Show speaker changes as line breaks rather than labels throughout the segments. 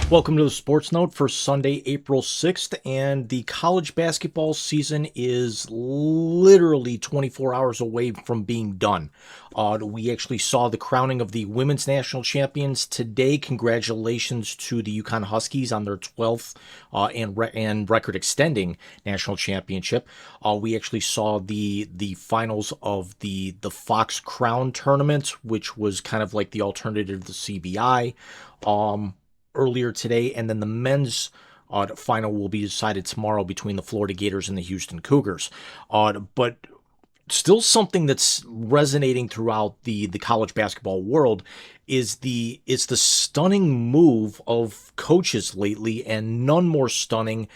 Welcome to the Sports Note for Sunday, April 6th, and the college basketball season is literally 24 hours away from being done. We actually saw the crowning of the women's national champions today. Congratulations to the UConn Huskies on their 12th and record-extending national championship. We actually saw the finals of the Fox Crown tournament, which was kind of like the alternative to CBI. Earlier today, and then the men's final will be decided tomorrow between the Florida Gators and the Houston Cougars. But still something that's resonating throughout the college basketball world is the stunning move of coaches lately, and none more stunning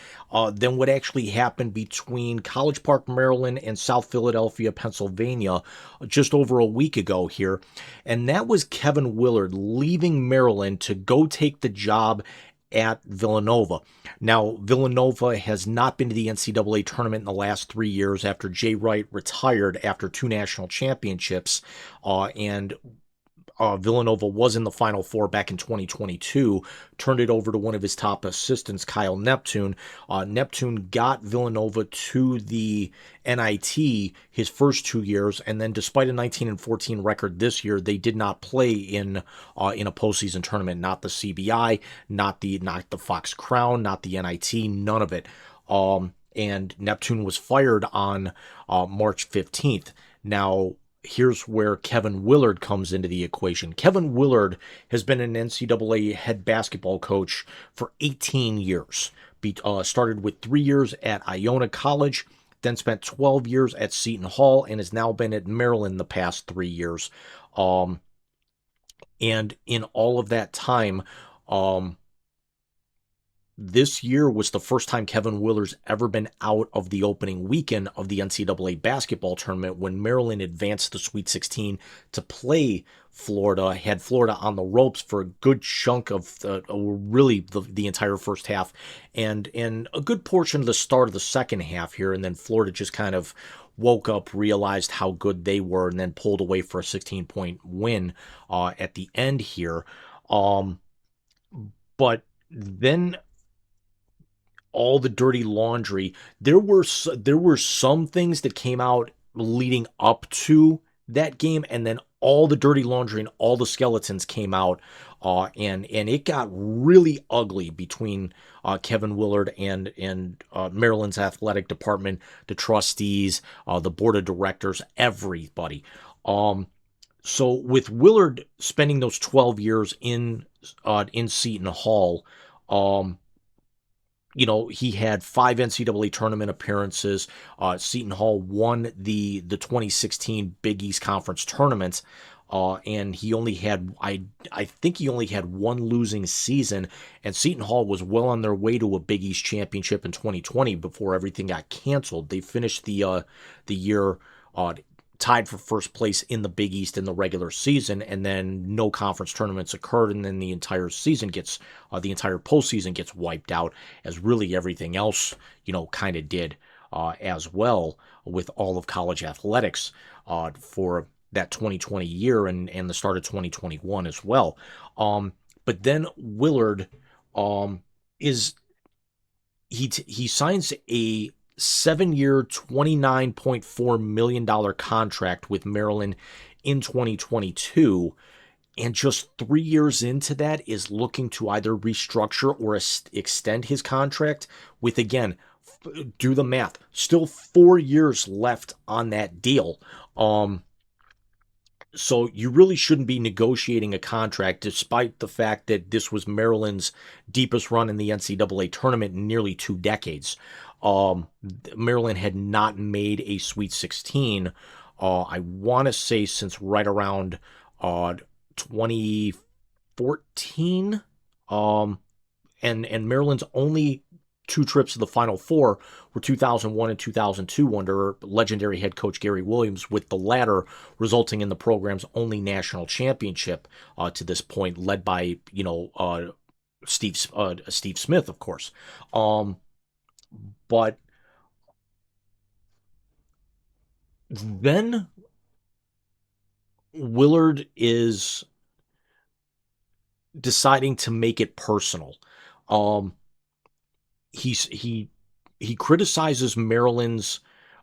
than what actually happened between College Park, Maryland and South Philadelphia, Pennsylvania just over a week ago here. And that was Kevin Willard leaving Maryland to go take the job at Villanova. Now, Villanova has not been to the NCAA tournament in the last 3 years after Jay Wright retired after 2 national championships, and Villanova was in the Final Four back in 2022, turned it over to one of his top assistants, Kyle Neptune. Neptune got Villanova to the NIT his first 2 years, and then despite a 19-14 record this year, they did not play in a postseason tournament. Not the CBI, not the Fox Crown, not the NIT, none of it. And Neptune was fired on March 15th. Now, here's where Kevin Willard comes into the equation. Kevin Willard has been an NCAA head basketball coach for 18 years. Started with 3 years at Iona College, then spent 12 years at Seton Hall, and has now been at Maryland the past 3 years. And in all of that time, this year was the first time Kevin Willard's ever been out of the opening weekend of the NCAA basketball tournament when Maryland advanced the Sweet 16 to play Florida, had Florida on the ropes for a good chunk of the entire first half and a good portion of the start of the second half here. And then Florida just kind of woke up, realized how good they were, and then pulled away for a 16-point win at the end here. But then all the dirty laundry. There were some things that came out leading up to that game, and then all the dirty laundry and all the skeletons came out, and it got really ugly between Kevin Willard and Maryland's athletic department, the trustees, the board of directors, everybody. So with Willard spending those 12 years in Seton Hall, he had 5 NCAA tournament appearances. Seton Hall won the 2016 Big East Conference tournament, and he only had, I think he only had 1 losing season, and Seton Hall was well on their way to a Big East championship in 2020 before everything got canceled. They finished the year tied for first place in the Big East in the regular season, and then no conference tournaments occurred, and then the entire postseason gets wiped out, as really everything else, kind of did as well with all of college athletics for that 2020 year and the start of 2021 as well. But then Willard he signs a 7-year, $29.4 million contract with Maryland in 2022, and just 3 years into that is looking to either restructure or extend his contract with, again, do the math, still 4 years left on that deal. So you really shouldn't be negotiating a contract, despite the fact that this was Maryland's deepest run in the NCAA tournament in nearly 2 decades. Maryland had not made a Sweet 16, I want to say since right around 2014. And Maryland's only 2 trips to the Final Four were 2001 and 2002 under legendary head coach Gary Williams, with the latter resulting in the program's only national championship to this point, led by Steve Smith, of course. But then Willard is deciding to make it personal. Um, he's he criticizes Maryland's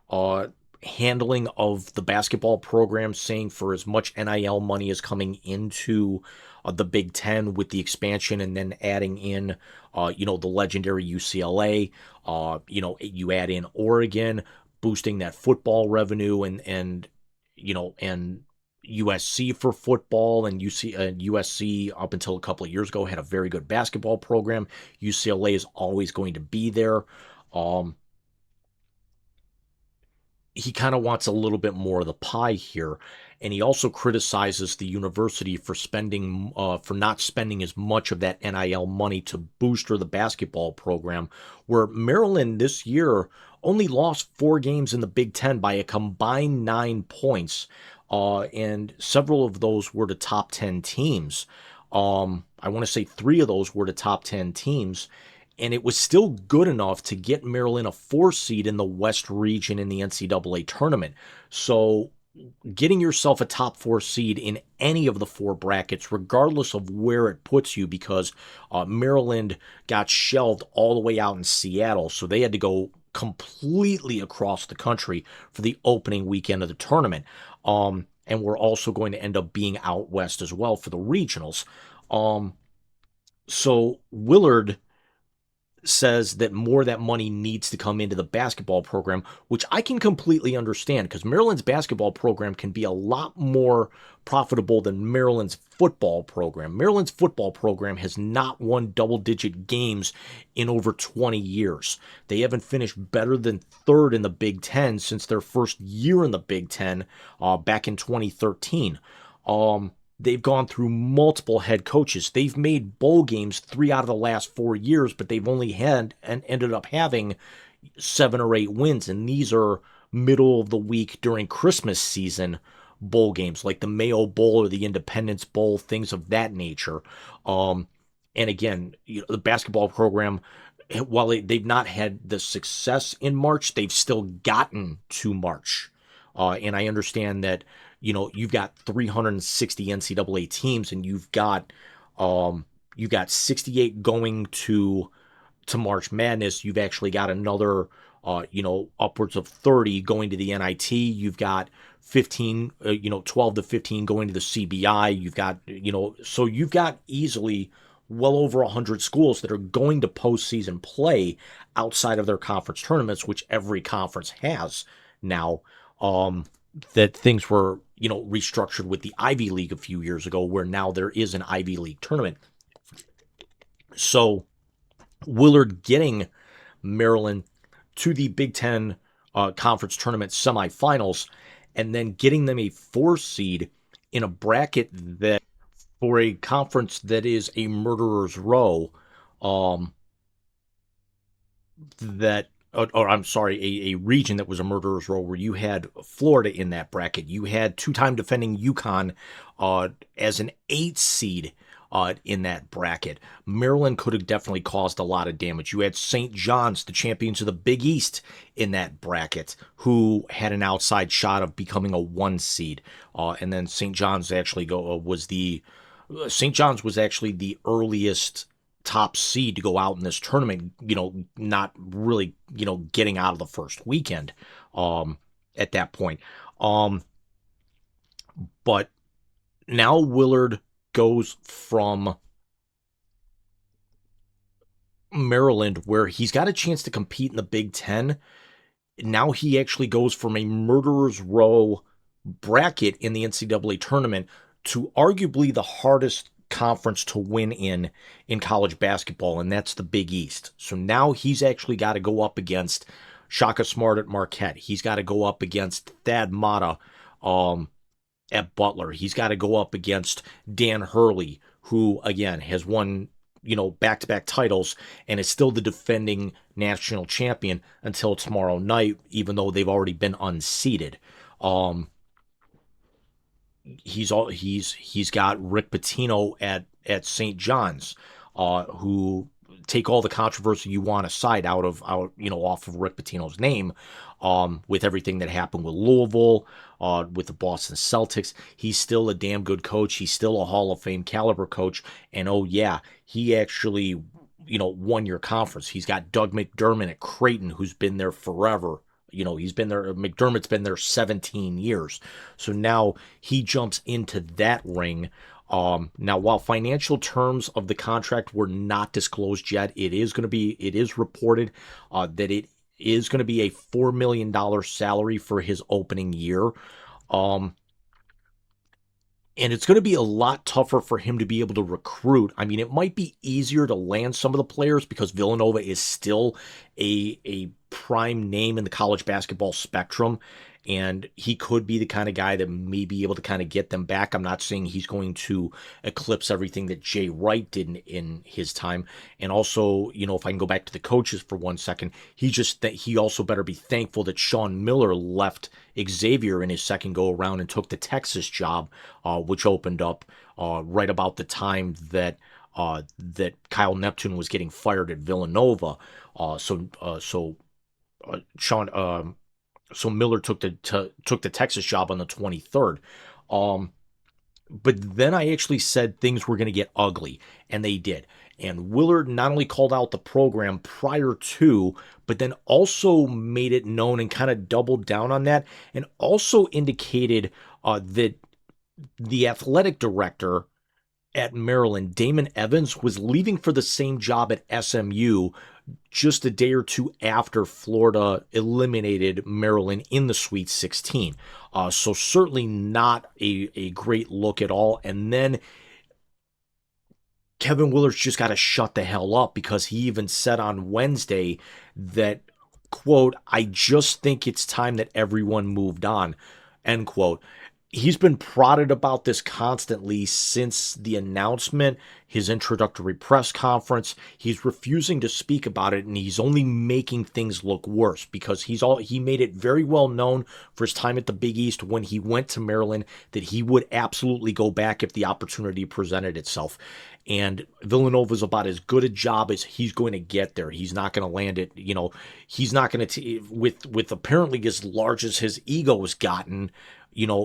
uh, handling of the basketball program, saying for as much NIL money is coming into the Big Ten with the expansion, and then adding in, the legendary UCLA. You add in Oregon, boosting that football revenue, and USC for football, and USC up until a couple of years ago had a very good basketball program. UCLA is always going to be there. Um, he kind of wants a little bit more of the pie here, and he also criticizes the university for not spending as much of that NIL money to booster the basketball program, where Maryland this year only lost 4 games in the Big Ten by a combined 9 points, and several of those were to top 10 teams. I want to say 3 of those were to top 10 teams, and it was still good enough to get Maryland a 4 seed in the West region in the NCAA tournament. So getting yourself a top 4 seed in any of the 4 brackets, regardless of where it puts you, because Maryland got shelved all the way out in Seattle, so they had to go completely across the country for the opening weekend of the tournament. And we're also going to end up being out west as well for the regionals. So Willard says that more of that money needs to come into the basketball program, which I can completely understand, because Maryland's basketball program can be a lot more profitable than Maryland's football program. Maryland's football program has not won double-digit games in over 20 years. They haven't finished better than third in the Big Ten since their first year in the Big Ten back in 2013. They've gone through multiple head coaches. They've made bowl games 3 out of the last 4 years, but they've only had and ended up having 7 or 8 wins. And these are middle of the week during Christmas season bowl games, like the Mayo Bowl or the Independence Bowl, things of that nature. And again, the basketball program, while they've not had the success in March, they've still gotten to March. And I understand that, you've got 360 NCAA teams, and you've got 68 going to March Madness. You've actually got another, upwards of 30 going to the NIT. You've got 15, 12 to 15 going to the CBI. So you've got easily well over 100 schools that are going to postseason play outside of their conference tournaments, which every conference has now. That things were, restructured with the Ivy League a few years ago, where now there is an Ivy League tournament. So Willard getting Maryland to the Big Ten conference tournament semifinals, and then getting them a 4 seed in a bracket that, for a conference that is a murderer's row, that or I'm sorry, a region that was a murderer's row, where you had Florida in that bracket. You had 2-time defending UConn as an 8 seed in that bracket. Maryland could have definitely caused a lot of damage. You had St. John's, the champions of the Big East, in that bracket, who had an outside shot of becoming a 1 seed. And then St. John's actually St. John's was actually the earliest top seed to go out in this tournament, not really, getting out of the first weekend at that point. But now Willard goes from Maryland, where he's got a chance to compete in the Big Ten. Now he actually goes from a murderer's row bracket in the NCAA tournament to arguably the hardest conference to win in college basketball, and that's the Big East. So now he's actually got to go up against Shaka Smart at Marquette. He's got to go up against Thad Matta at Butler. He's got to go up against Dan Hurley, who again has won back-to-back titles and is still the defending national champion until tomorrow night, even though they've already been unseated. He's got Rick Pitino at St. John's, who, take all the controversy you want aside off of Rick Pitino's name, with everything that happened with Louisville, with the Boston Celtics. He's still a damn good coach. He's still a Hall of Fame caliber coach. And oh yeah, he actually, one-year conference. He's got Doug McDermott at Creighton, who's been there forever. He's been there. McDermott's been there 17 years. So now he jumps into that ring. Now, while financial terms of the contract were not disclosed yet, it is reported that it is going to be a $4 million salary for his opening year. Um, and it's going to be a lot tougher for him to be able to recruit. I mean, it might be easier to land some of the players because Villanova is still a prime name in the college basketball spectrum, and he could be the kind of guy that may be able to kind of get them back. I'm not saying he's going to eclipse everything that Jay Wright did in his time. And also, if I can go back to the coaches for 1 second, he also better be thankful that Sean Miller left Xavier in his second go around and took the Texas job, which opened up right about the time that Kyle Neptune was getting fired at Villanova. Sean so Miller took the Texas job on the 23rd. But then I actually said things were going to get ugly, and they did. And Willard not only called out the program prior to, but then also made it known and kind of doubled down on that, and also indicated that the athletic director at Maryland, Damon Evans, was leaving for the same job at SMU just a day or two after Florida eliminated Maryland in the Sweet 16. So certainly not a great look at all. And then Kevin Willard's just got to shut the hell up because he even said on Wednesday that, quote, "I just think it's time that everyone moved on," end quote. He's been prodded about this constantly since the announcement, his introductory press conference. He's refusing to speak about it, and he's only making things look worse because he made it very well known for his time at the Big East when he went to Maryland that he would absolutely go back if the opportunity presented itself. And Villanova's about as good a job as he's going to get there. He's not going to land it, he's not going to, with apparently as large as his ego has gotten,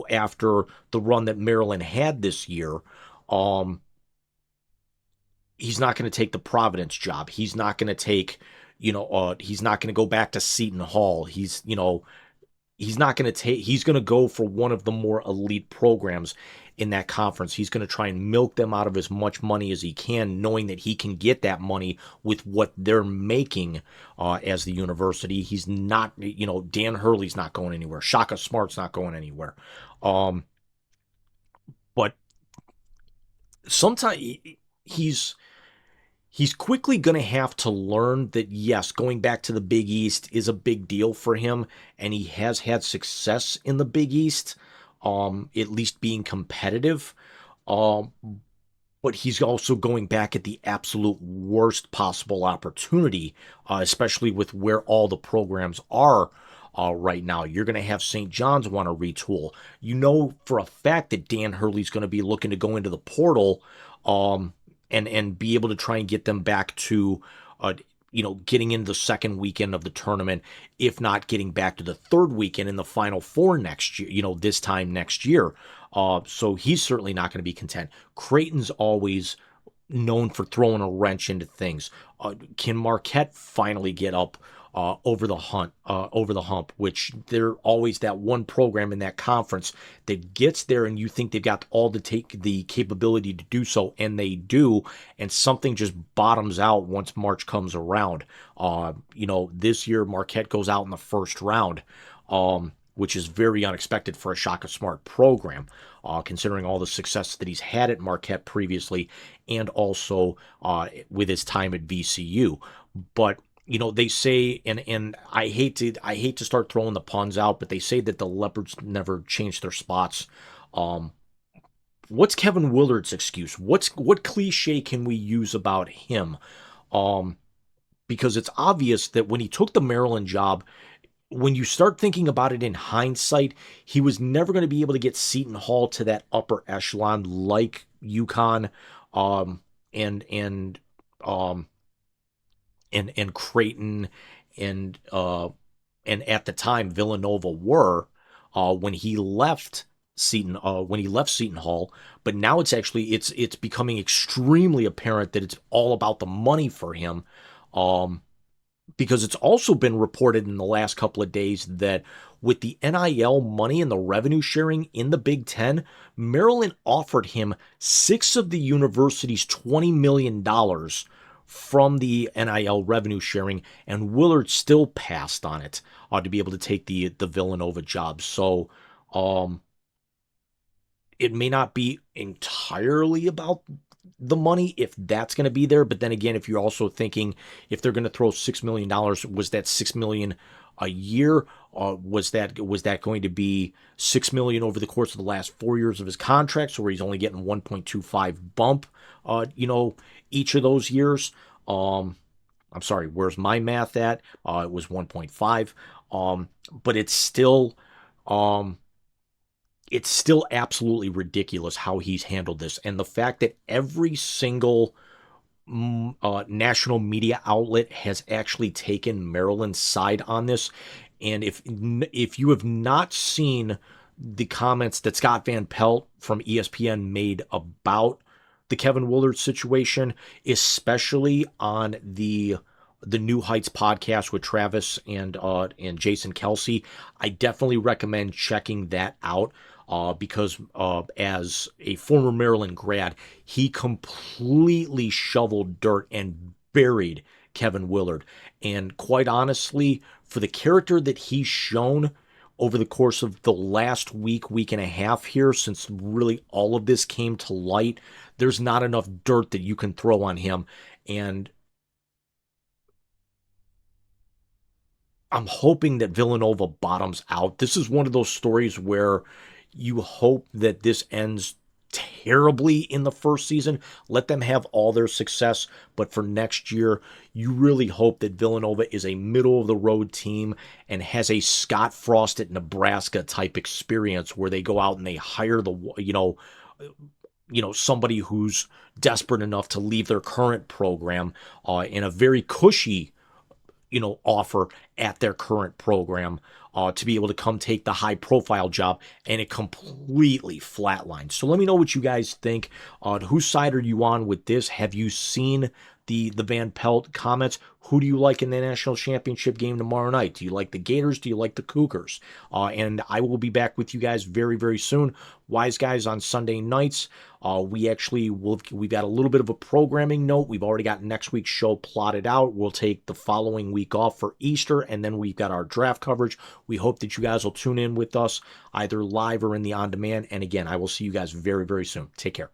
after the run that Maryland had this year, he's not going to take the Providence job. He's not going to take, he's not going to go back to Seton Hall. He's not going to take, he's going to go for one of the more elite programs in that conference. He's going to try and milk them out of as much money as he can, knowing that he can get that money with what they're making as the university. He's not, Dan Hurley's not going anywhere. Shaka Smart's not going anywhere. But sometimes he's quickly going to have to learn that, yes, going back to the Big East is a big deal for him, and he has had success in the Big East, at least being competitive. But he's also going back at the absolute worst possible opportunity, especially with where all the programs are right now. You're going to have St. John's want to retool. You know for a fact that Dan Hurley's going to be looking to go into the portal, and be able to try and get them back to, getting into the second weekend of the tournament, if not getting back to the third weekend in the Final Four next year, this time next year. So he's certainly not going to be content. Creighton's always known for throwing a wrench into things. Can Marquette finally get up over the hump, which they're always that one program in that conference that gets there and you think they've got all the capability to do so, and they do, and something just bottoms out once March comes around. This year Marquette goes out in the first round, which is very unexpected for a Shaka Smart program, considering all the success that he's had at Marquette previously, and also with his time at VCU. But they say, and I hate to start throwing the puns out, but they say that the Leopards never change their spots. What's Kevin Willard's excuse? What cliche can we use about him? Because it's obvious that when he took the Maryland job, when you start thinking about it in hindsight, he was never going to be able to get Seton Hall to that upper echelon like UConn, and Creighton and at the time Villanova were, when he left Seton when he left Seton Hall, but now it's becoming extremely apparent that it's all about the money for him. Um, because it's also been reported in the last couple of days that with the NIL money and the revenue sharing in the Big Ten, Maryland offered him six of the university's $20 million from the NIL revenue sharing, and Willard still passed on it to be able to take the Villanova job. So um, it may not be entirely about the money if that's going to be there, but then again, if you're also thinking if they're going to throw $6 million, was that 6 million a year? Was that going to be 6 million over the course of the last 4 years of his contract, so where he's only getting 1.25 bump, each of those years? Um, I'm sorry, where's my math at? It was 1.5. But um, it's still absolutely ridiculous how he's handled this. And the fact that every single national media outlet has actually taken Maryland's side on this. And if you have not seen the comments that Scott Van Pelt from ESPN made about the Kevin Willard situation, especially on the New Heights podcast with Travis and Jason Kelsey, I definitely recommend checking that out. Because as a former Maryland grad, he completely shoveled dirt and buried Kevin Willard. And quite honestly, for the character that he's shown over the course of the last week and a half here, since really all of this came to light, there's not enough dirt that you can throw on him. And I'm hoping that Villanova bottoms out. This is one of those stories where you hope that this ends terribly in the first season. Let them have all their success, but for next year, you really hope that Villanova is a middle of the road team and has a Scott Frost at Nebraska type experience where they go out and they hire somebody who's desperate enough to leave their current program in a very cushy offer at their current program to be able to come take the high profile job, and it completely flatlines. So let me know what you guys think. Whose side are you on with this? Have you seen the Van Pelt comments? Who do you like in the national championship game tomorrow night? Do you like the Gators? Do you like the Cougars? And I will be back with you guys very, very soon. Wise Guys on Sunday nights. We've got a little bit of a programming note. We've already got next week's show plotted out. We'll take the following week off for Easter, and then we've got our draft coverage. We hope that you guys will tune in with us either live or in the on-demand. And again, I will see you guys very, very soon. Take care.